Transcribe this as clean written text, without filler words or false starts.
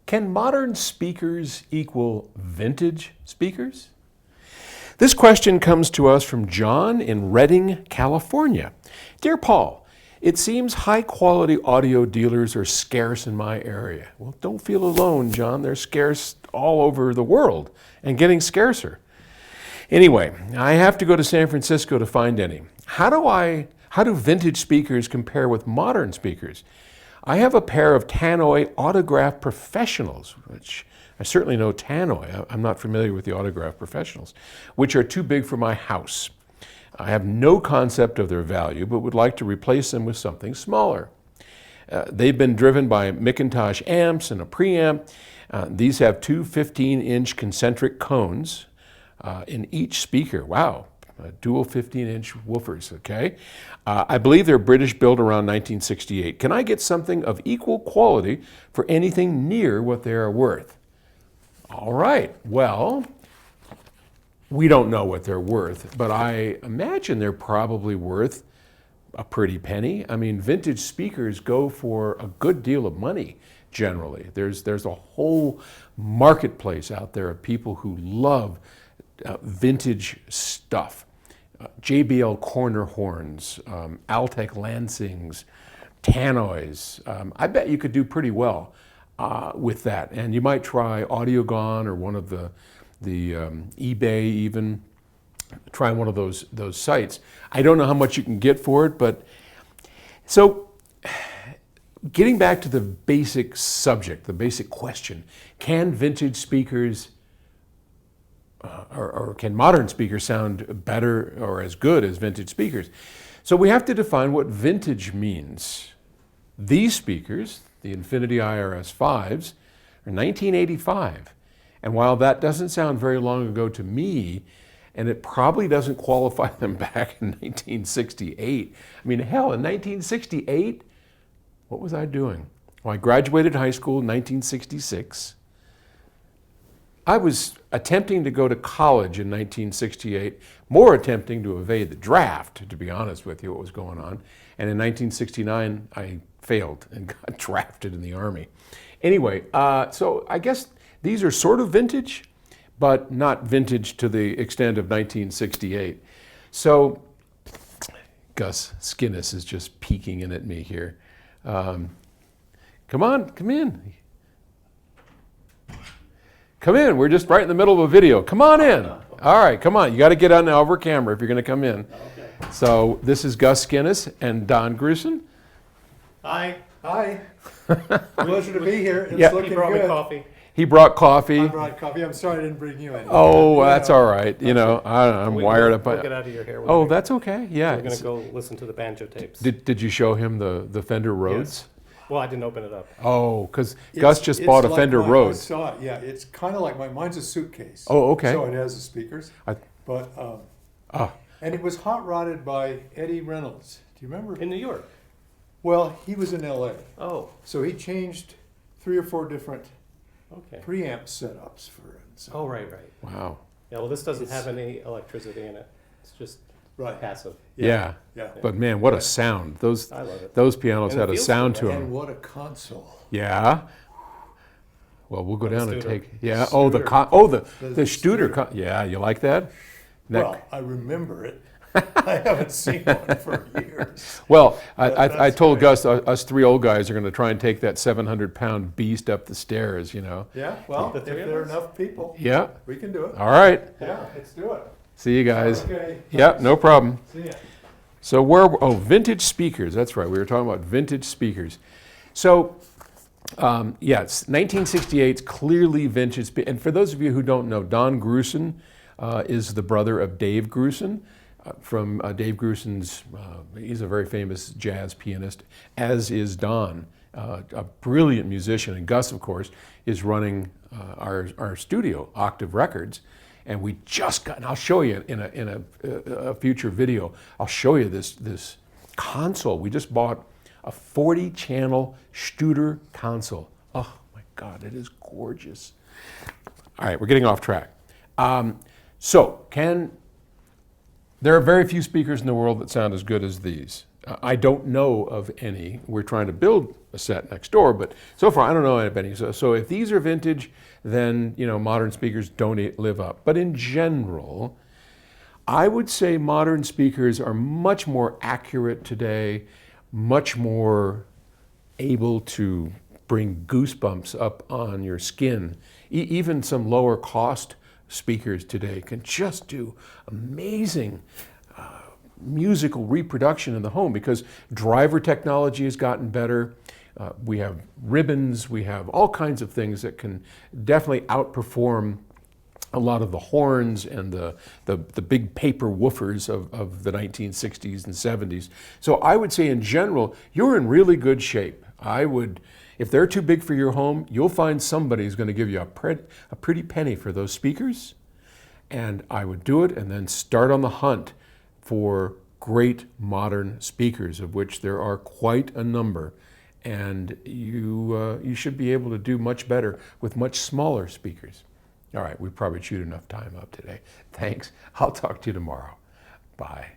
Can modern speakers equal vintage speakers? This question comes to us from John in Redding, California. Dear Paul, it seems high-quality audio dealers are scarce in my area. Well, don't feel alone, John. They're scarce all over the world and getting scarcer. Anyway, I have to go to San Francisco to find any. How do vintage speakers compare with modern speakers? I have a pair of Tannoy Autograph Professionals, which I certainly know Tannoy. I'm not familiar with the Autograph Professionals, which are too big for my house. I have no concept of their value, but would like to replace them with something smaller. They've been driven by McIntosh amps and a preamp. These have two 15-inch concentric cones in each speaker. Wow. Dual 15-inch woofers, okay? I believe they're British, built around 1968. Can I get something of equal quality for anything near what they are worth? All right, well, we don't know what they're worth, but I imagine they're probably worth a pretty penny. I mean, vintage speakers go for a good deal of money, generally. There's a whole marketplace out there of people who love vintage stuff. JBL corner horns, Altec Lansings, Tannoys. I bet you could do pretty well with that. And you might try Audiogon or one of the eBay even. Try one of those sites. I don't know how much you can get for it, but so getting back to the basic subject, the basic question, can vintage speakers or can modern speakers sound better or as good as vintage speakers? So we have to define what vintage means. These speakers, the Infinity IRS-5s, are 1985. And while that doesn't sound very long ago to me, and it probably doesn't qualify them back in 1968. I mean, hell, in 1968, what was I doing? Well, I graduated high school in 1966. I was attempting to go to college in 1968, more attempting to evade the draft, to be honest with you, what was going on. And in 1969, I failed and got drafted in the Army. Anyway, so I guess these are sort of vintage, but not vintage to the extent of 1968. So Gus Skinnis is just peeking in at me here. Come on, come in. Come in, we're just right in the middle of a video. Come on in. All right, come on. You got to get on over camera if you're going to come in. Okay. So this is Gus Skinnis and Don Grusin. Hi. Hi. Pleasure to be here. It's Yeah. looking He brought good. me coffee. He brought coffee. I brought coffee. I'm sorry I didn't bring you any. Oh, that's all right. You know, I'm wired up. We'll get out of your hair. Oh, that's okay. Yeah. We're going to go listen to the banjo tapes. Did you show him the Fender Rhodes? Yes. Well, I didn't open it up. Oh, because Gus just bought a like Fender mine. Rhodes. I saw it. Yeah, it's kind of like mine. Mine's a suitcase. Oh, okay. So it has the speakers. But and it was hot rodded by Eddie Reynolds. Do you remember? In New York. Well, he was in L.A. Oh, So he changed 3 or 4 different okay. preamp setups for it. So. Oh, right. Wow. Yeah, well, this doesn't have any electricity in it. It's just Right. passive. Yeah. Yeah. But man, what a sound. Those I love it. those pianos And it had a feels sound good. to And them. what a console. Yeah. Well, we'll go The down and Studer. take. Yeah. Studer. Oh, the The Studer. Studer. Yeah, you like that? That- Well, I remember it. I haven't seen one for years. Well, I That's told great. Gus, us 3 old guys are going to try and take that 700-pound beast up the stairs, you know. Yeah, well, The if three of there are us? enough people, Yeah. we can do it. All right. Yeah, let's do it. See you guys. Okay. Yeah, no problem. See ya. So vintage speakers. That's right. We were talking about vintage speakers. So, yes, 1968's clearly vintage. And for those of you who don't know, Don Grusin is the brother of Dave Grusin. From Dave Grusin's, he's a very famous jazz pianist, as is Don, a brilliant musician. And Gus, of course, is running our studio, Octave Records. And we just got, and I'll show you in a future video, I'll show you this console. We just bought a 40-channel Studer console. Oh my God, it is gorgeous. All right, we're getting off track. There are very few speakers in the world that sound as good as these. I don't know of any. We're trying to build a set next door, but so far I don't know of any. So if these are vintage, then modern speakers don't live up. But in general, I would say modern speakers are much more accurate today, much more able to bring goosebumps up on your skin. Even some lower cost speakers today can just do amazing musical reproduction in the home because driver technology has gotten better. We have ribbons, we have all kinds of things that can definitely outperform a lot of the horns and the big paper woofers of the 1960s and 70s. So I would say in general, you're in really good shape. If they're too big for your home, you'll find somebody who's going to give you a pretty penny for those speakers. And I would do it and then start on the hunt for great modern speakers, of which there are quite a number. And you should be able to do much better with much smaller speakers. All right, we probably chewed enough time up today. Thanks. I'll talk to you tomorrow. Bye.